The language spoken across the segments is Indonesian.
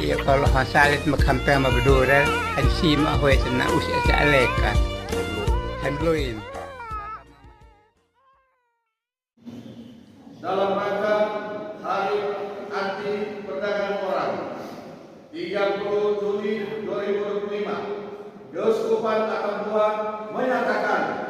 ya kalau hasalit makampe mabdura hadisi ma hoy sana usia sa aleka handloin dalam rangka Hari Anti Perdagangan Orang 30 Juli 2025, Keuskupan Atambua menyatakan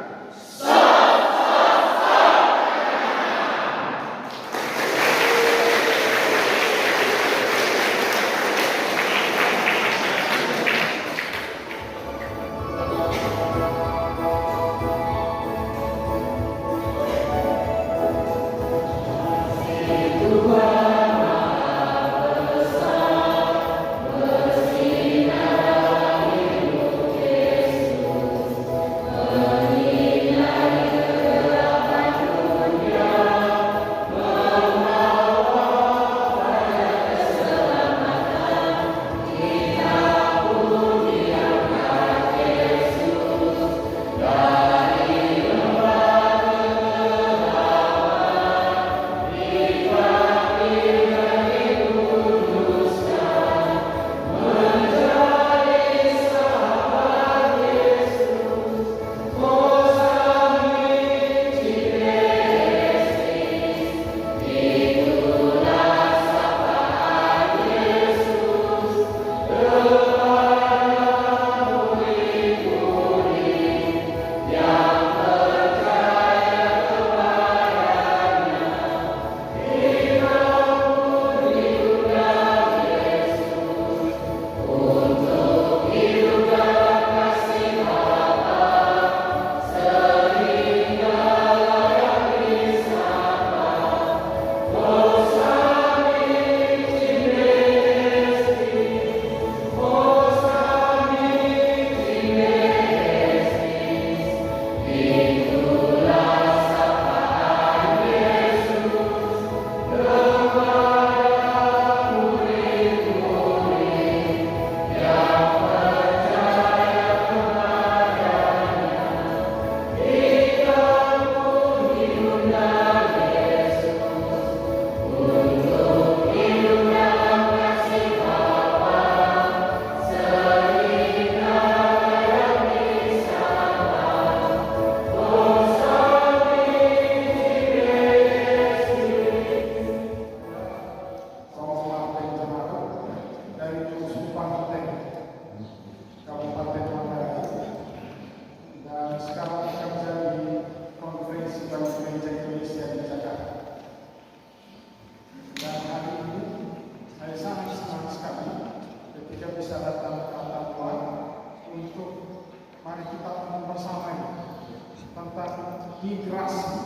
migrasi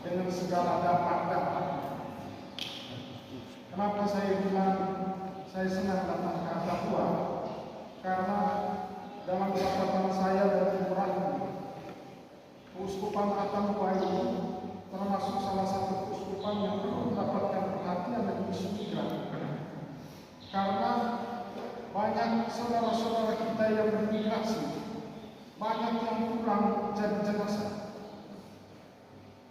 dengan segala dampaknya. Kenapa saya bilang saya senang datang ke Atambua? Karena dalam catatan saya dan Ibrahim, Keuskupan Atambua ini termasuk salah satu keuskupan yang perlu mendapatkan perhatian dan isu migran. Karena banyak saudara-saudara kita yang bermigrasi, banyak yang pulang jadi jenazah.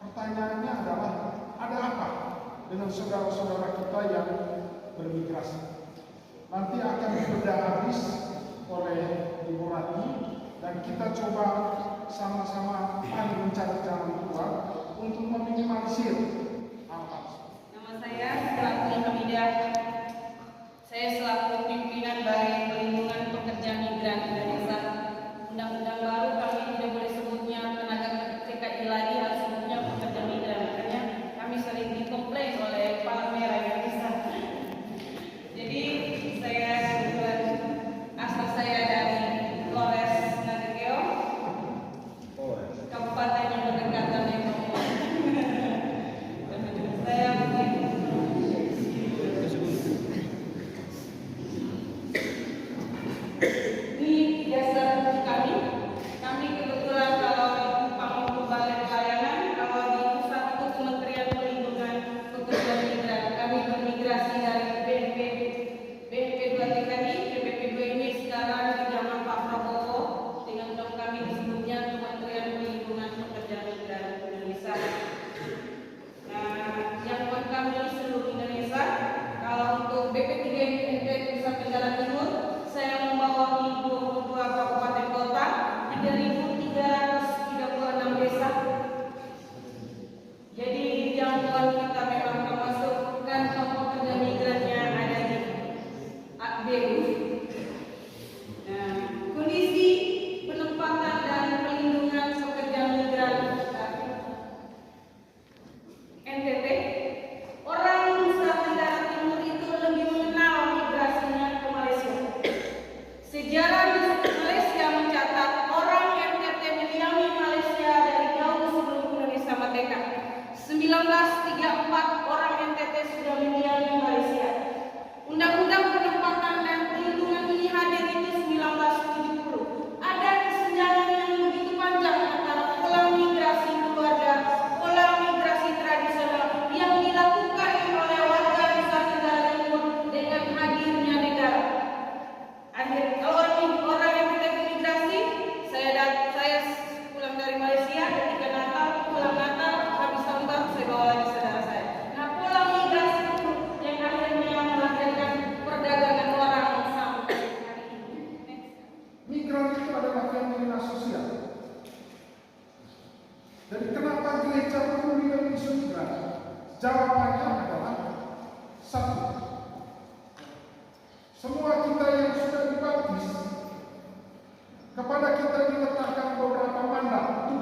Pertanyaannya adalah, ada apa dengan saudara-saudara kita yang bermigrasi? Nanti akan dibedah habis oleh Ibu Rati dan kita coba sama-sama mencari jalan keluar untuk meminimalisir hal-hal. Nama saya selaku Hamidah. Saya selaku pimpinan Balai Pelindungan Pekerja Migran Indonesia. Undang-undang baru kami tidak boleh sebutnya tenaga TKI lagi, harus sebutnya pekerja migran. Makanya kami sering dikomplain oleh Palang Merah Indonesia. Jadi saya kebetulan asal saya dari Flores Nagegeo, kabupaten yang berdekatan dengan saya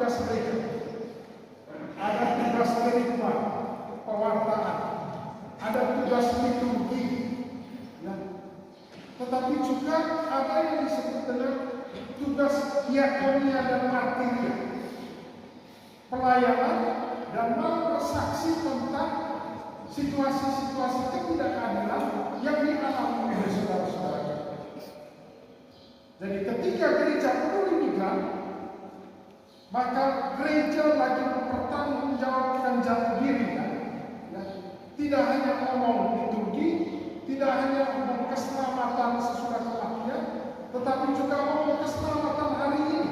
tugas gereja, ada tugas kerikma, pewartaan, ada tugas liturgi, ya. Tetapi juga ada yang disebut dengan tugas diakonia dan martiria, pelayanan dan mau bersaksi tentang situasi-situasi ketidakadilan yang dialami oleh saudara-saudara. Jadi ketika gereja peduli migran, maka gereja lagi mempertanggungjawabkan jati dirinya, ya. Tidak hanya ngomong liturgi, tidak hanya ngomong keselamatan sesudah kematian, tetapi juga ngomong keselamatan hari ini.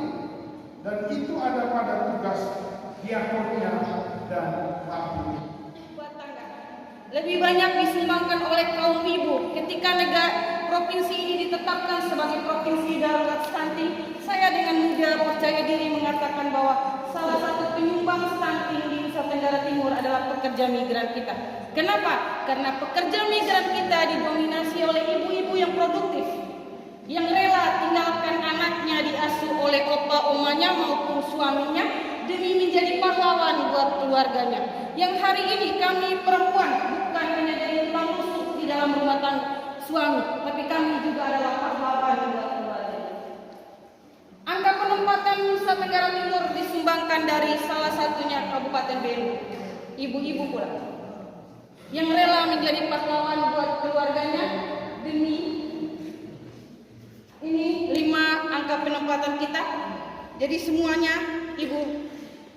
Dan itu ada pada tugas diakonia dan martiria. Lebih banyak disumbangkan oleh kaum ibu ketika provinsi ini ditetapkan sebagai provinsi darurat stunting. Saya dengan mudah percaya diri mengatakan bahwa salah satu penyumbang stunting di Nusa Tenggara Timur adalah pekerja migran kita. Kenapa? Karena pekerja migran kita didominasi oleh ibu-ibu yang produktif, yang rela tinggalkan anaknya diasuh oleh opa omanya maupun suaminya demi menjadi pahlawan buat keluarganya. Yang hari ini kami perempuan bukan hanya jadi tulang rusuk di dalam rumah tangga suami, tapi kami juga adalah pahlawan buat keluarga. Angka penempatan Nusa Tenggara Timur disumbangkan dari salah satunya Kabupaten Belu. Ibu-ibu pula yang rela menjadi pahlawan buat keluarganya demi ini 5 angka penempatan kita. Jadi semuanya ibu,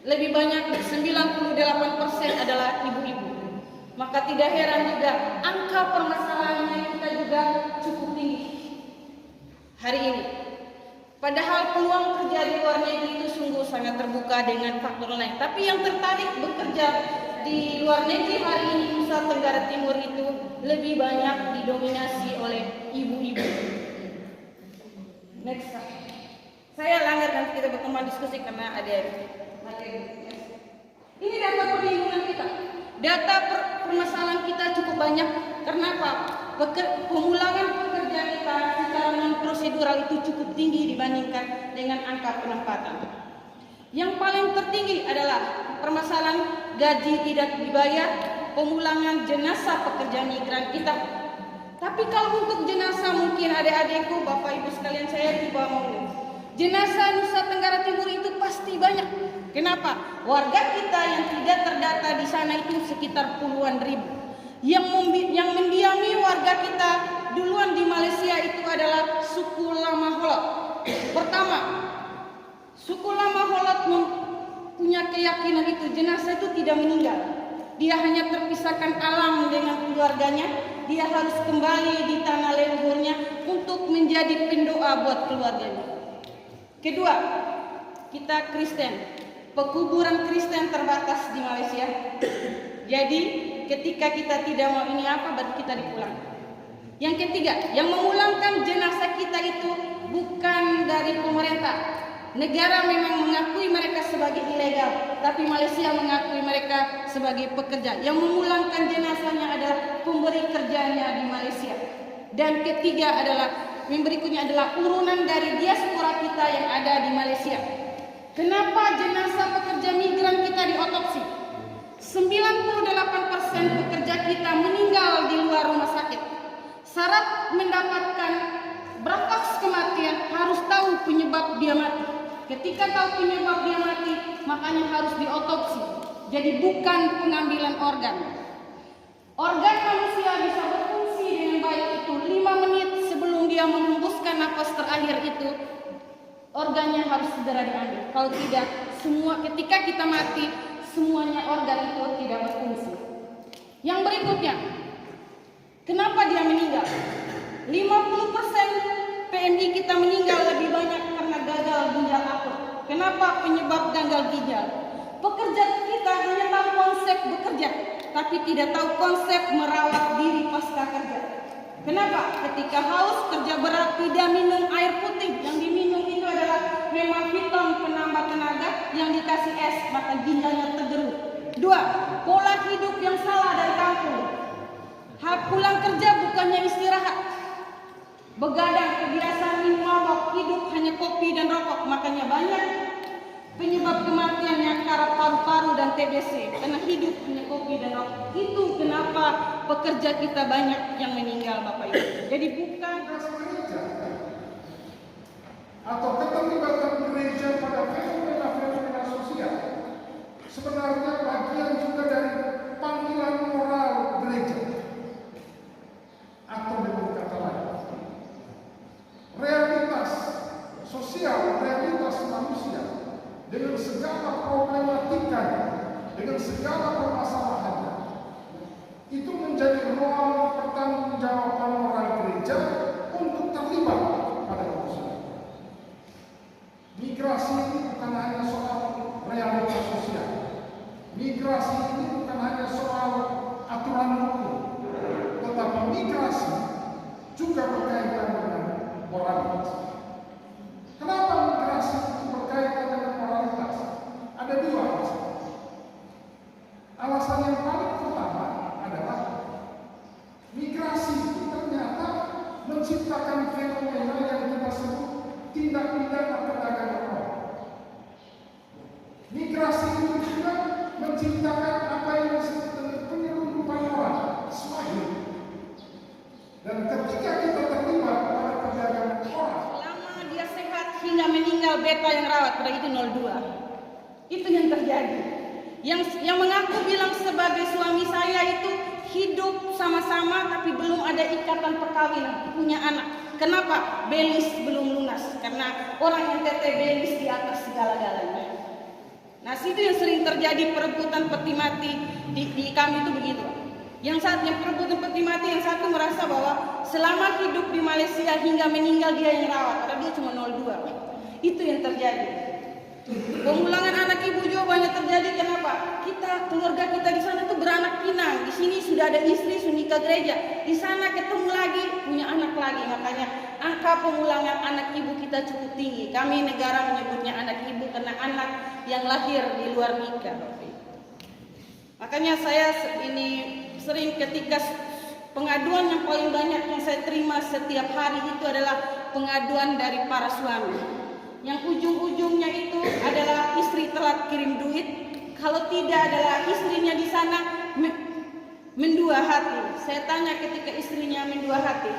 lebih banyak 98% adalah ibu-ibu. Maka tidak heran juga angka permasalahannya kita juga cukup tinggi hari ini. Padahal peluang kerja di luar negeri itu sungguh sangat terbuka dengan faktor lain. Tapi yang tertarik bekerja di luar negeri hari ini Nusa Tenggara Timur itu lebih banyak didominasi oleh ibu-ibu. Next. Saya langgar nanti kita berkembang diskusi karena ada materi. Ini data perlindungan kita. Data permasalahan kita cukup banyak. Kenapa? Pemulangan pekerja kita secara non-prosedural itu cukup tinggi dibandingkan dengan angka penempatan. Yang paling tertinggi adalah permasalahan gaji tidak dibayar, pemulangan jenazah pekerja migran kita. Tapi kalau untuk jenazah mungkin adik-adikku, bapak ibu sekalian saya coba ngomong. Jenazah Nusa Tenggara Timur itu pasti banyak. Kenapa? Warga kita yang tidak terdata di sana itu sekitar puluhan ribu. Yang mendiami warga kita duluan di Malaysia itu adalah suku Lama Holot. Pertama, suku Lama Holot punya keyakinan itu jenazah itu tidak meninggal. Dia hanya terpisahkan alam dengan keluarganya. Dia harus kembali di tanah leluhurnya untuk menjadi pendoa buat keluarganya. Kedua, kita Kristen. Pekuburan Kristen terbatas di Malaysia. Jadi ketika kita tidak mau ini apa, berarti kita dipulang. Yang ketiga, yang memulangkan jenazah kita itu bukan dari pemerintah. Negara memang mengakui mereka sebagai ilegal, tapi Malaysia mengakui mereka sebagai pekerja. Yang memulangkan jenazahnya adalah pemberi kerjanya di Malaysia. Dan ketiga yang berikutnya adalah urunan dari diaspora kita yang ada di Malaysia. Kenapa jenazah pekerja migran kita diotopsi? 98% pekerja kita meninggal di luar rumah sakit. Syarat mendapatkan berkas kematian harus tahu penyebab dia mati. Ketika tahu penyebab dia mati, makanya harus diotopsi. Jadi bukan pengambilan organ. Organ manusia bisa berfungsi dengan baik itu 5 menit sebelum dia menghembuskan nafas terakhir itu. Organnya harus segera diambil. Kalau tidak, ketika kita mati, semuanya organ itu tidak berfungsi. Yang berikutnya, kenapa dia meninggal? 50% PMI kita meninggal lebih banyak karena gagal ginjal akut. Kenapa penyebab gagal ginjal? Pekerja kita hanya tahu konsep bekerja, tapi tidak tahu konsep merawat diri pasca kerja. Kenapa? Ketika haus, kerja berat, tidak minum air putih. Yang diminum itu adalah Memaviton penambah tenaga yang dikasih es, maka ginjalnya tergerus. 2. Pola hidup yang salah dari kampung. Pulang kerja bukannya istirahat. Begadang, kebiasaan minum mabok, hidup hanya kopi dan rokok. Makanya banyak penyebab kematiannya karena paru-paru dan TBC, karena hidup hanya kopi dan rokok. Itu kenapa pekerja kita banyak yang meninggal, Bapak Ibu. Jadi bukan gereja atau keterlibatan gereja pada fenomena-fenomena sosial sebenarnya bagian juga dari panggilan moral gereja, atau dengan kata lain, realitas sosial, realitas manusia dengan segala problematikanya, dengan segala permasalahannya, itu menjadi ruang pertanggungjawaban moral gereja untuk terlibat pada manusia. Migrasi ini bukan hanya soal realitas sosial. Migrasi ini bukan hanya soal aturan hukum, tetapi migrasi juga berkaitan dengan moralitas. Kenapa migrasi itu berkaitan dengan moralitas? Ada dua alasan. Alasan yang paling pertama adalah migrasi itu ternyata menciptakan fenomena yang kita sebut tindak pidana perdagangan orang. Migrasi itu juga menciptakan apa yang disebut dengan penyelundupan orang, swahili. Dan ketika kita terlibat pada perdagangan orang, selama dia sehat hingga meninggal, beta yang rawat pada itu 02. Itu yang terjadi. Yang mengaku bilang sebagai suami saya itu hidup sama-sama tapi belum ada ikatan perkawinan, punya anak. Kenapa? Belis belum lunas, karena orang NTT belis di atas segala-galanya. Nah, situ yang sering terjadi perebutan peti mati di kami itu begitu. Yang perebutan peti mati, yang satu merasa bahwa selama hidup di Malaysia hingga meninggal dia yang rawat, karena dia cuma 02. Itu yang terjadi. Pemulangan anak ibu juga banyak terjadi. Kenapa? Keluarga kita di sana tuh beranak pinang. Di sini sudah ada istri, sudah nikah gereja. Di sana ketemu lagi, punya anak lagi. Makanya angka pemulangan anak ibu kita cukup tinggi. Kami negara menyebutnya anak ibu karena anak yang lahir di luar nikah. Makanya saya ini sering ketika pengaduan yang paling banyak yang saya terima setiap hari itu adalah pengaduan dari para suami. Yang ujung-ujungnya itu adalah istri telat kirim duit, kalau tidak adalah istrinya di sana mendua hati. Saya tanya ketika istrinya mendua hati,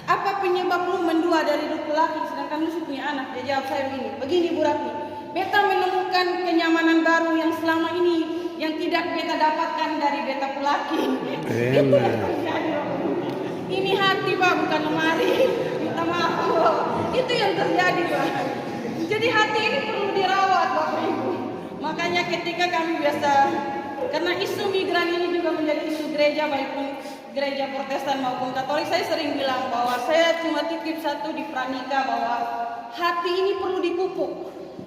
apa penyebab lu mendua dari dua laki sedangkan lu punya anak? Dia jawab saya begini Bu Ratni, beta menemukan kenyamanan baru yang selama ini yang tidak beta dapatkan dari beta pelaki. Itu yang terjadi. Ini hati Pak, bukan lemari. Minta maaf Pak. Itu yang terjadi Pak. Jadi hati ini perlu dirawat Bapak Ibu. Makanya ketika kami biasa, karena isu migran ini juga menjadi isu gereja, baik pun gereja Protestan maupun Katolik, saya sering bilang bahwa saya cuma titip satu di Pranika bahwa hati ini perlu dipupuk.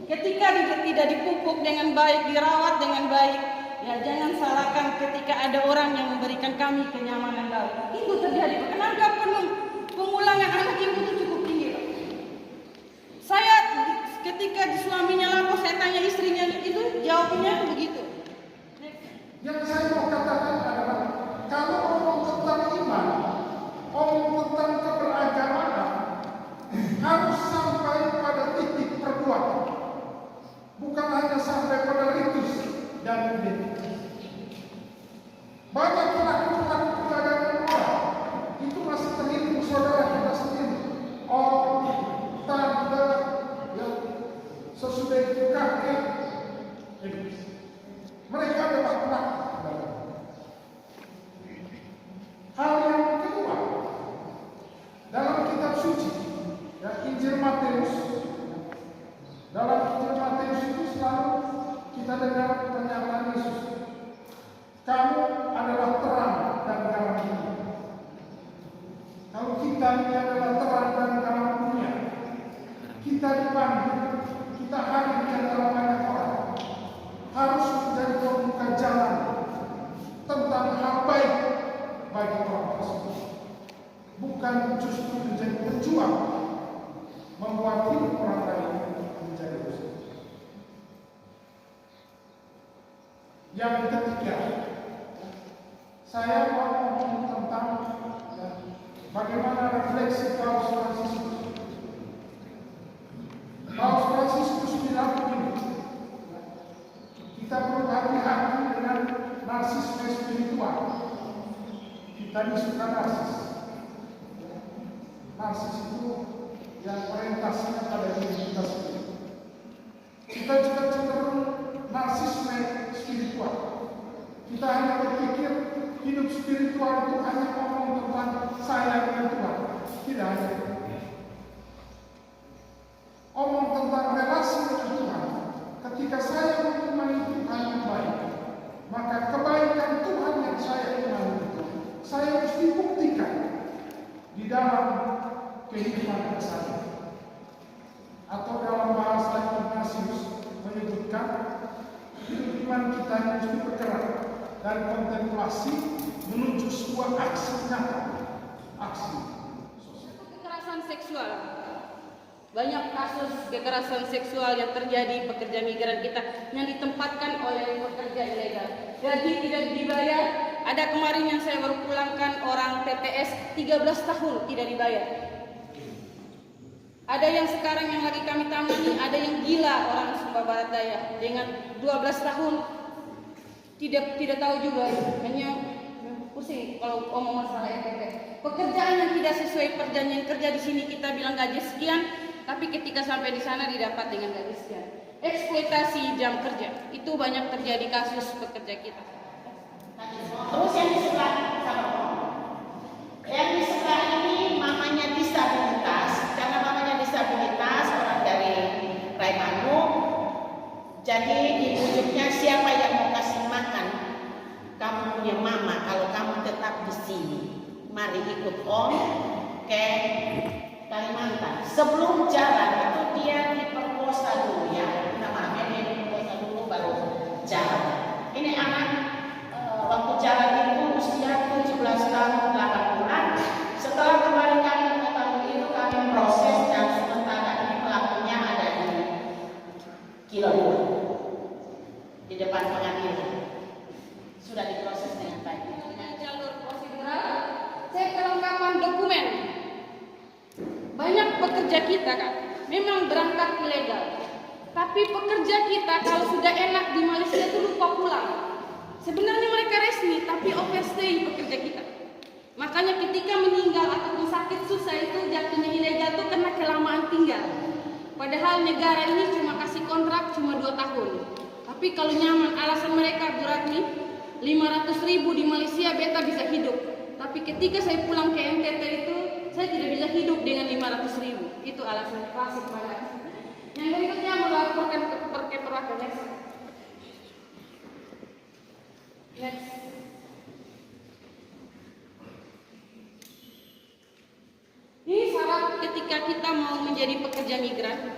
Ketika tidak dipupuk dengan baik, dirawat dengan baik, ya jangan salahkan ketika ada orang yang memberikan kami kenyamanan baru. Itu terjadi. Kenapa pemulangan anak ibu itu cukup tinggi? Saya ketika di suaminya lapor, saya tanya istrinya itu, jawabnya begitu. yang saya mau katakan adalah kalau ngomong tentang iman, ngomong tentang keberagamaan, harus sampai pada titik perbuatan, bukan hanya sampai pada ritus dan identitas. Banyak pelaku-pelaku perdagangan orang itu masih terhitung saudara kita sendiri, om, tante, ya, sesudah itu kakek. Mereka adalah pelaku. Hal yang kedua, dalam kitab suci, ya, Injil Matius, dalam Injil Matius itu selalu kita dengar pernyataan Yesus, kamu adalah terang dan garam dunia. Kalau kita ini adalah terang dan garam dunia, kita dipanggil, kita hadir di antara banyak orang, harus menjadi pembuka jalan tentang hal baik bagi orang tersebut, bukan justru menjadi pejuang membuat hidup orang lain menjadi rusak. Yang ketiga, saya mau ngomong tentang bagaimana refleksi Paus Fransiskus. Paus Fransiskus bilang begini, kita ini suka narsis. Narsis itu yang orientasinya pada diri kita sendiri. Kita juga cenderung narsisme spiritual. Kita hanya berpikir hidup spiritual itu hanya ngomong tentang saya dengan Tuhan. Tidak hanya itu. Omong tentang relasi dengan Tuhan. Ketika saya menemani Tuhan yang baik, maka kebaikan Tuhan yang saya imani itu saya mesti buktikan di dalam kehidupan saya. Atau dalam bahasa Ignatius menyebutkan hidup iman kita mesti bergerak dan kontemplasi menuju sebuah aksi nyata, aksi sosial. Kekerasan seksual. Banyak kasus kekerasan seksual yang terjadi pekerja migran kita yang ditempatkan oleh pekerja ilegal. Jadi tidak dibayar. Ada kemarin yang saya baru pulangkan orang PTS 13 tahun tidak dibayar. Ada yang sekarang yang lagi kami tangani, ada yang gila orang Sumba Barat Daya dengan 12 tahun tidak tahu juga, hanya pusing kalau ngomong masalah EPT. Pekerjaan yang tidak sesuai perjanjian kerja di sini kita bilang gaji sekian, tapi ketika sampai di sana didapat dengan gaji sekian. Eksploitasi jam kerja itu banyak terjadi kasus pekerja kita. Terus yang di sebelah ini mamanya disabilitas. Karena mamanya disabilitas orang dari Raimanu, jadi dibujuknya siapa yang mau kasih makan kamu punya mama kalau kamu tetap di sini, mari ikut om ke Kalimantan. Sebelum jalan itu dia diperkosa dulu ya, namanya dia diperkosa dulu baru jalan. Ini anak waktu jalan itu usia 17 tahun 8 bulan. Setelah kembali kami mengetahui itu kami proses dan sementara ini pelakunya ada di Kilo 2 di depan pengadilan. Sudah diproses dengan baik. Dengan jalur prosedural, cek kelengkapan dokumen. Banyak pekerja kita kan, memang berangkat ilegal. Tapi pekerja kita kalau sudah enak di Malaysia itu lupa pulang. Sebenarnya mereka resmi, tapi overstay pekerja kita. Makanya ketika meninggal ataupun sakit susah itu jatuhnya ilegal itu karena kelamaan tinggal. Padahal negara ini cuma kasih kontrak cuma 2 tahun. Tapi kalau nyaman, alasan mereka berat nih, 500.000 di Malaysia beta bisa hidup. Tapi ketika saya pulang ke NTT itu, saya tidak bisa hidup dengan 500.000. Itu alasan klasik banget. Yang berikutnya melaporkan ke perwakilan. Next. Ini syarat ketika kita mau menjadi pekerja migran.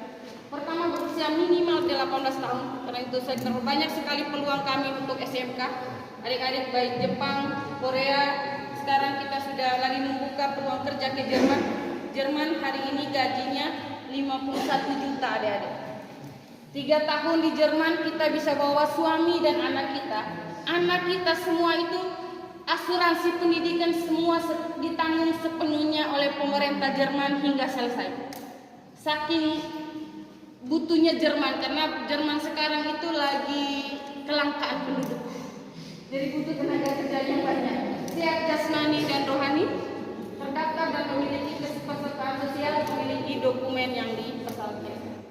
Pertama berusia minimal 18 tahun. Karena itu saya banyak sekali peluang kami untuk SMK. Adik-adik baik Jepang, Korea. Sekarang kita sudah lagi membuka peluang kerja ke Jerman. Jerman hari ini gajinya 51 juta adik-adik. 3 tahun di Jerman kita bisa bawa suami dan anak kita. Anak kita semua itu asuransi pendidikan semua ditanggung sepenuhnya oleh pemerintah Jerman hingga selesai. Saking butuhnya Jerman, karena Jerman sekarang itu lagi kelangkaan penduduk. Jadi butuh tenaga kerja yang banyak. Siap jasmani dan rohani, terdaftar dan memiliki kepesertaan sosial, memiliki dokumen yang dipersyaratkan.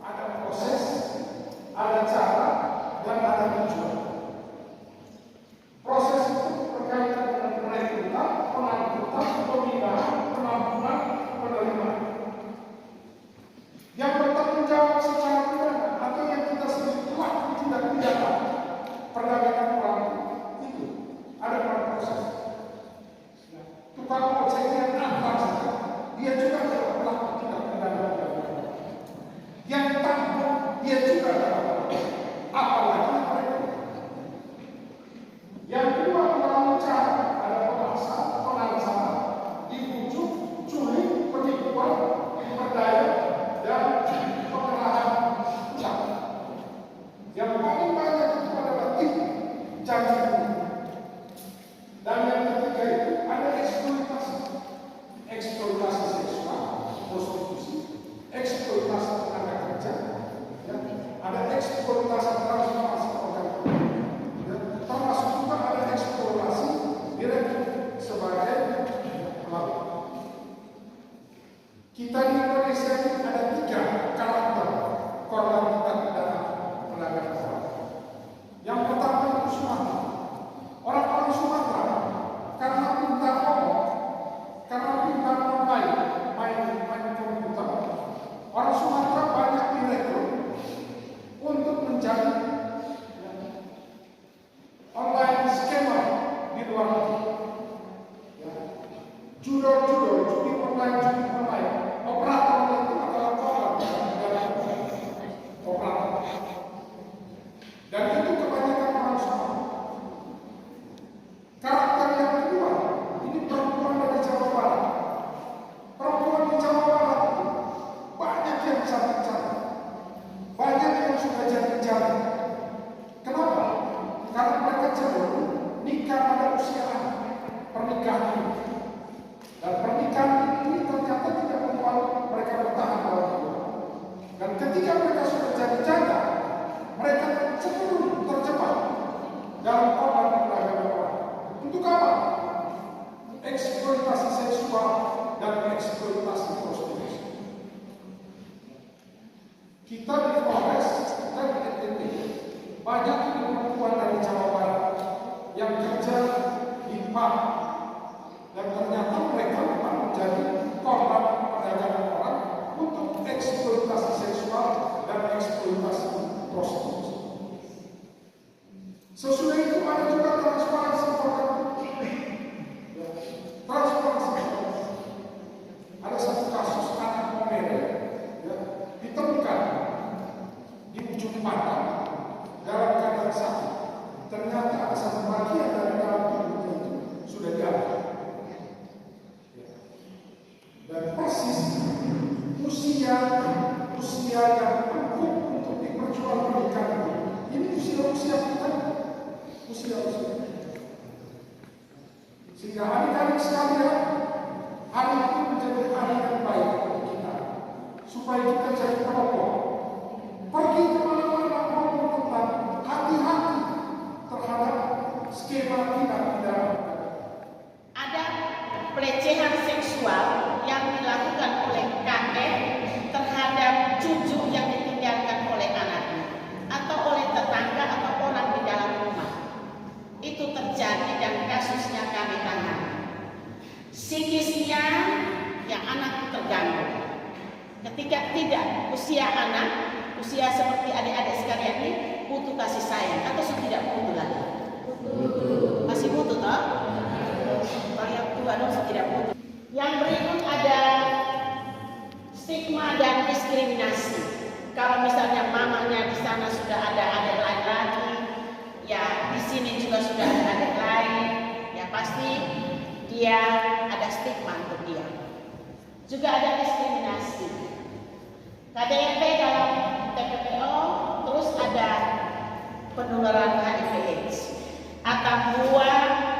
Ada proses, ada cara, dan ada tujuan. Proses itu berkaitan dengan perekrutan, pengangkutan, pemindahan, penampungan, penerimaan. Yang bertanggung jawab secara pidana atau yang kita sebut pelaku tindak pidana perdagangan orang itu ada pada proses. Tukang ojek yang apa saja, dia juga adalah pelaku tindak pidana perdagangan. Yang tanggung dia juga adalah apalagi mereka. Yang kedua melalui cara ada pemaksaan, pengalasan, dibujuk, culik, penipuan, diperdaya, dan pengerahan uang. Yang paling banyak itu adalah tipu, janji bunga. Dan yang ketiga itu ada eksploitasi, eksploitasi seksual, prostitusi, eksploitasi tenaga kerja, ya. Ada Kita di Indonesia ini ada 3 karakter korban tindak pidana perdagangan orang. Yang pertama itu Sumatera. Orang-orang Sumatera karena pintar ngomong, karena pintar main komputer, orang Sumatera banyak direkrut untuk menjadi online scammer di luar negeri. Judul judi online, operator itu adalah korban dalam operator. Dan itu kebanyakan orang Sumatera. Karakter yang kedua, ini perempuan dari Jawa Barat. Perempuan di Jawa Barat itu banyak yang cantik-cantik, banyak yang sudah jadi-jadi. Kenapa? Karena mereka cenderung nikah pada usia anak, pernikahan ini. Dan pernikahan ini ternyata tidak membuat mereka bertahan dalam hidup. Dan ketika mereka sudah jadi janda, mereka cenderung terjebak dalam korban perdagangan orang. Untuk apa? Eksploitasi seksual dan eksploitasi prostitusi. Kita di Flores, kita di NTT, banyak perempuan dari Jawa Barat yang kerja di pub, dan ternyata mereka memang menjadi korban perdagangan orang untuk eksploitasi seksual dan eksploitasi prostitusi. Sesudah itu ada juga transparansi program. Transparansi. Ada satu kasus anak Momere ditemukan di ujung pandang dalam keadaan sakit. Ternyata ada satu bagian dari dalam tubuhnya itu sudah diambil. Dan persis usia yang empuk untuk diperjualbelikan ini usia kita, usia. Sehingga adik-adik sekalian, hari itu menjadi hari yang baik untuk kita, supaya kita jadi perokok. Pergi kemana-mana ngomong tentang hati-hati terhadap skema tindak pidana. Ada pelecehan seksual yang dilakukan oleh kakek terhadap cucu yang ditinggalkan oleh anaknya atau oleh tetangga atau orang di dalam rumah. Itu terjadi dan kasusnya kami tangani. Psikisnya yang anak terganggu. Ketika tidak usia anak, usia seperti adik-adik sekalian ini butuh kasih sayang atau tidak butuh lagi? Masih butuh toh? Kalau yang tua dong tidak butuh. Yang berikut ada stigma dan diskriminasi. Kalau misalnya mamanya di sana sudah ada adik laki-laki, ya di sini juga sudah ada adik lain, ya pasti dia ada stigma untuk dia. Juga ada diskriminasi. KDRT dalam TPPO, terus ada penularan HIV/AIDS atau buah